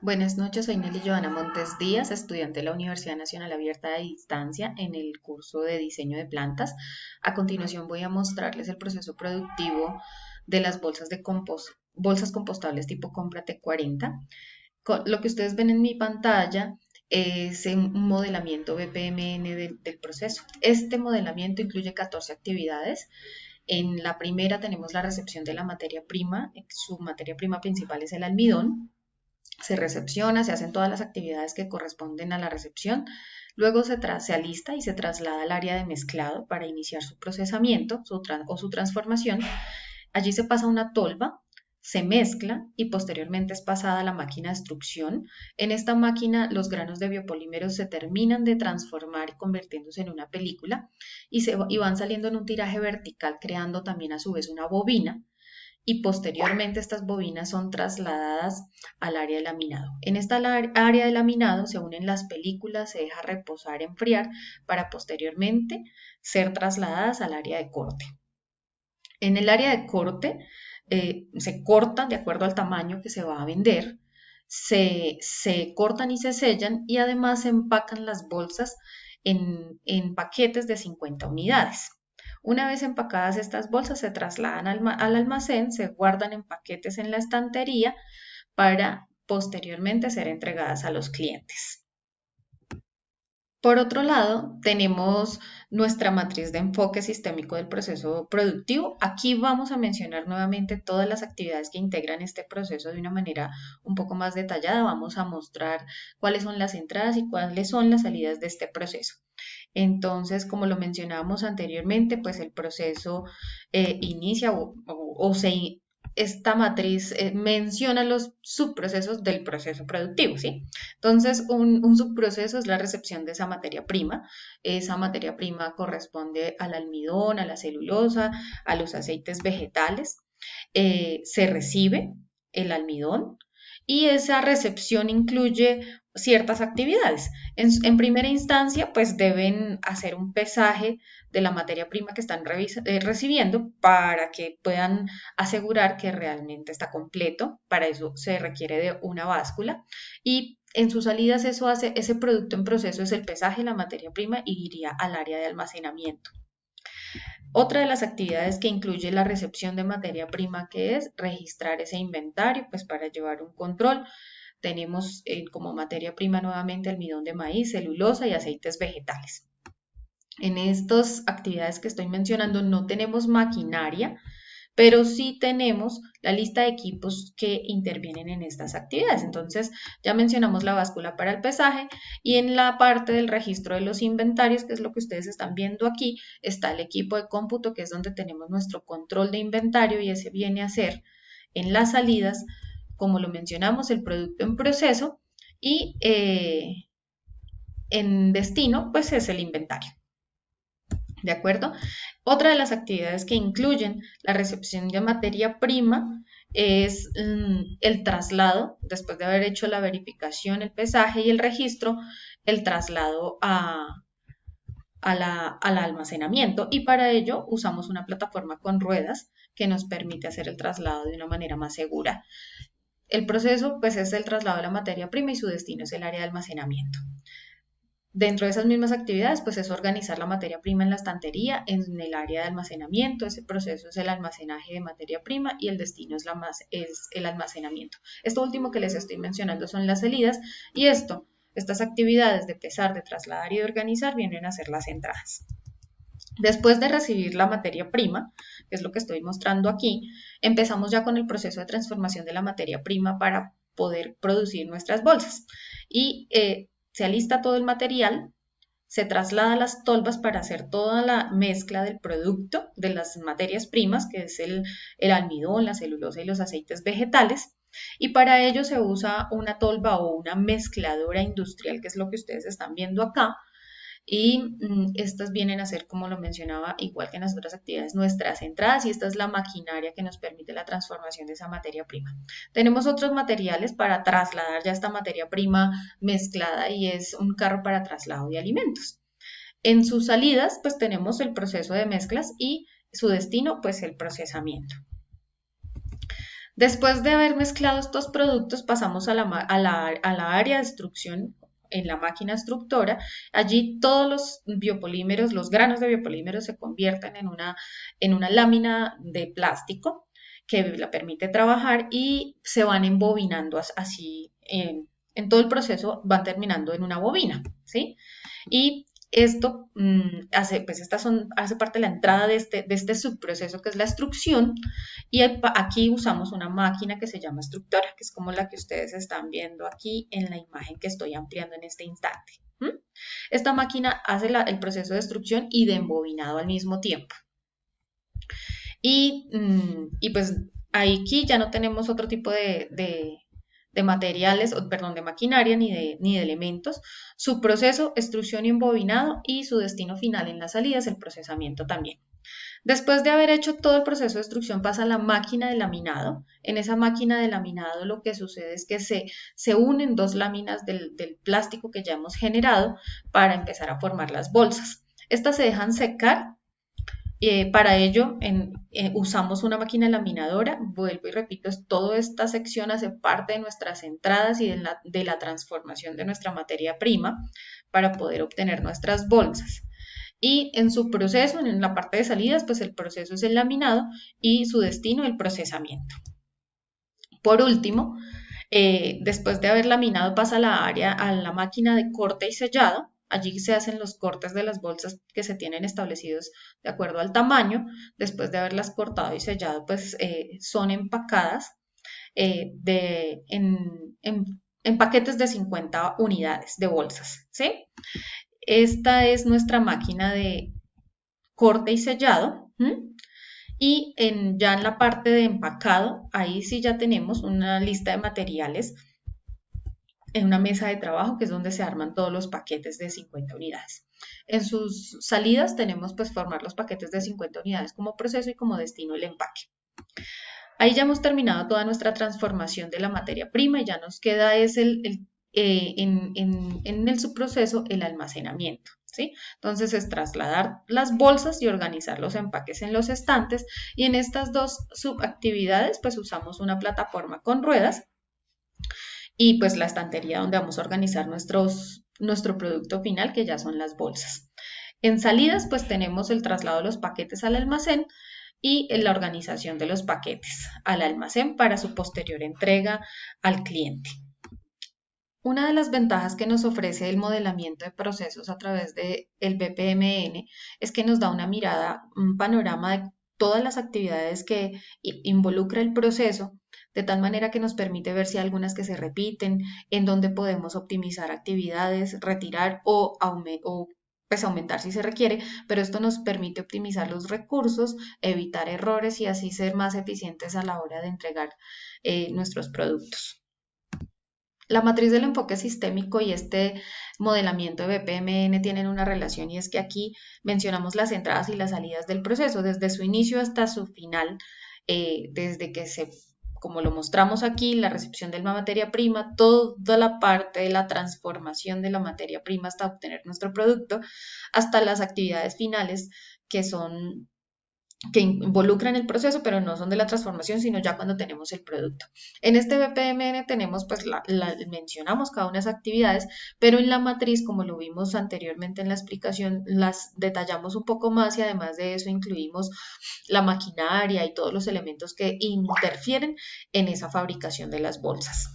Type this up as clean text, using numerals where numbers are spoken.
Buenas noches, soy Nelly Joana Montes Díaz, estudiante de la Universidad Nacional Abierta de Distancia en el curso de diseño de plantas. A continuación voy a mostrarles el proceso productivo de las bolsas compostables tipo Cómprate 40. Lo que ustedes ven en mi pantalla es un modelamiento BPMN del proceso. Este modelamiento incluye 14 actividades. En la primera tenemos la recepción de la materia prima. Su materia prima principal es el almidón. Se recepciona, se hacen todas las actividades que corresponden a la recepción, luego se alista y se traslada al área de mezclado para iniciar su procesamiento o su transformación. Allí se pasa una tolva, se mezcla y posteriormente es pasada a la máquina de extrusión. En esta máquina los granos de biopolímeros se terminan de transformar convirtiéndose en una película y van saliendo en un tiraje vertical creando también a su vez una bobina y posteriormente estas bobinas son trasladadas al área de laminado. En esta área de laminado se unen las películas, se deja reposar, enfriar para posteriormente ser trasladadas al área de corte. En el área de corte se cortan de acuerdo al tamaño que se va a vender, se cortan y se sellan y además se empacan las bolsas en paquetes de 50 unidades. Una vez empacadas estas bolsas se trasladan al almacén, se guardan en paquetes en la estantería para posteriormente ser entregadas a los clientes. Por otro lado, tenemos nuestra matriz de enfoque sistémico del proceso productivo. Aquí vamos a mencionar nuevamente todas las actividades que integran este proceso de una manera un poco más detallada. Vamos a mostrar cuáles son las entradas y cuáles son las salidas de este proceso. Entonces, como lo mencionábamos anteriormente, pues el proceso inicia o se esta matriz menciona los subprocesos del proceso productivo, ¿sí? Entonces, un subproceso es la recepción de esa materia prima. Esa materia prima corresponde al almidón, a la celulosa, a los aceites vegetales. Se recibe el almidón y esa recepción incluye ciertas actividades. En primera instancia, pues deben hacer un pesaje de la materia prima que están recibiendo para que puedan asegurar que realmente está completo. Para eso se requiere de una báscula y en sus salidas eso hace, ese producto en proceso es el pesaje de la materia prima y iría al área de almacenamiento. Otra de las actividades que incluye la recepción de materia prima que es registrar ese inventario, pues para llevar un control. Tenemos como materia prima nuevamente almidón de maíz, celulosa y aceites vegetales. En estas actividades que estoy mencionando no tenemos maquinaria, pero sí tenemos la lista de equipos que intervienen en estas actividades. Entonces, ya mencionamos la báscula para el pesaje y en la parte del registro de los inventarios, que es lo que ustedes están viendo aquí, está el equipo de cómputo, que es donde tenemos nuestro control de inventario y ese viene a ser en las salidas, como lo mencionamos, el producto en proceso y en destino, pues es el inventario. ¿De acuerdo? Otra de las actividades que incluyen la recepción de materia prima es el traslado, después de haber hecho la verificación, el pesaje y el registro, el traslado al almacenamiento y para ello usamos una plataforma con ruedas que nos permite hacer el traslado de una manera más segura. El proceso pues es el traslado de la materia prima y su destino es el área de almacenamiento. Dentro de esas mismas actividades, pues es organizar la materia prima en la estantería, en el área de almacenamiento. Ese proceso es el almacenaje de materia prima y el destino es el almacenamiento. Esto último que les estoy mencionando son las salidas y estas actividades de pesar, de trasladar y de organizar vienen a ser las entradas. Después de recibir la materia prima, que es lo que estoy mostrando aquí, empezamos ya con el proceso de transformación de la materia prima para poder producir nuestras bolsas. Y se alista todo el material, se traslada a las tolvas para hacer toda la mezcla del producto, de las materias primas, que es el almidón, la celulosa y los aceites vegetales. Y para ello se usa una tolva o una mezcladora industrial, que es lo que ustedes están viendo acá. Y estas vienen a ser, como lo mencionaba, igual que en las otras actividades, nuestras entradas y esta es la maquinaria que nos permite la transformación de esa materia prima. Tenemos otros materiales para trasladar ya esta materia prima mezclada y es un carro para traslado de alimentos. En sus salidas, pues tenemos el proceso de mezclas y su destino, pues el procesamiento. Después de haber mezclado estos productos, pasamos a la área de extrusión en la máquina extructora. Allí todos los biopolímeros, los granos de biopolímeros se convierten en una lámina de plástico que la permite trabajar y se van embobinando así. En todo el proceso van terminando en una bobina, ¿sí? Y esto hace parte de la entrada de este subproceso que es la extrusión, y aquí usamos una máquina que se llama extructora, que es como la que ustedes están viendo aquí en la imagen que estoy ampliando en este instante. Esta máquina hace el proceso de extrusión y de embobinado al mismo tiempo. Y pues aquí ya no tenemos otro tipo de materiales, perdón, de maquinaria ni de elementos. Su proceso, extrusión y embobinado, y su destino final en la salida es el procesamiento también. Después de haber hecho todo el proceso de extrusión, pasa a la máquina de laminado. En esa máquina de laminado lo que sucede es que se unen dos láminas del plástico que ya hemos generado para empezar a formar las bolsas. Estas se dejan secar. Para ello usamos una máquina laminadora. Vuelvo y repito, toda esta sección hace parte de nuestras entradas y de la transformación de nuestra materia prima para poder obtener nuestras bolsas. Y en su proceso, en la parte de salidas, pues el proceso es el laminado y su destino el procesamiento. Por último, después de haber laminado, pasa a la máquina de corte y sellado. Allí se hacen los cortes de las bolsas que se tienen establecidos de acuerdo al tamaño. Después de haberlas cortado y sellado, pues son empacadas en paquetes de 50 unidades de bolsas, ¿sí? Esta es nuestra máquina de corte y sellado. Y ya en la parte de empacado, ahí sí ya tenemos una lista de materiales en una mesa de trabajo, que es donde se arman todos los paquetes de 50 unidades. En sus salidas tenemos pues formar los paquetes de 50 unidades como proceso y como destino el empaque. Ahí ya hemos terminado toda nuestra transformación de la materia prima y ya nos queda en el subproceso el almacenamiento, ¿sí? Entonces es trasladar las bolsas y organizar los empaques en los estantes, y en estas dos subactividades pues usamos una plataforma con ruedas y pues la estantería donde vamos a organizar nuestro producto final, que ya son las bolsas. En salidas pues tenemos el traslado de los paquetes al almacén y la organización de los paquetes al almacén para su posterior entrega al cliente. Una de las ventajas que nos ofrece el modelamiento de procesos a través del BPMN es que nos da una mirada, un panorama de todas las actividades que involucra el proceso, de tal manera que nos permite ver si hay algunas que se repiten, en donde podemos optimizar actividades, retirar o pues aumentar si se requiere, pero esto nos permite optimizar los recursos, evitar errores y así ser más eficientes a la hora de entregar nuestros productos. La matriz del enfoque sistémico y este modelamiento de BPMN tienen una relación, y es que aquí mencionamos las entradas y las salidas del proceso, desde su inicio hasta su final, desde que como lo mostramos aquí, la recepción de la materia prima, toda la parte de la transformación de la materia prima hasta obtener nuestro producto, hasta las actividades finales que involucran el proceso, pero no son de la transformación, sino ya cuando tenemos el producto. En este BPMN tenemos, pues, mencionamos cada una de esas actividades, pero en la matriz, como lo vimos anteriormente en la explicación, las detallamos un poco más, y además de eso incluimos la maquinaria y todos los elementos que interfieren en esa fabricación de las bolsas.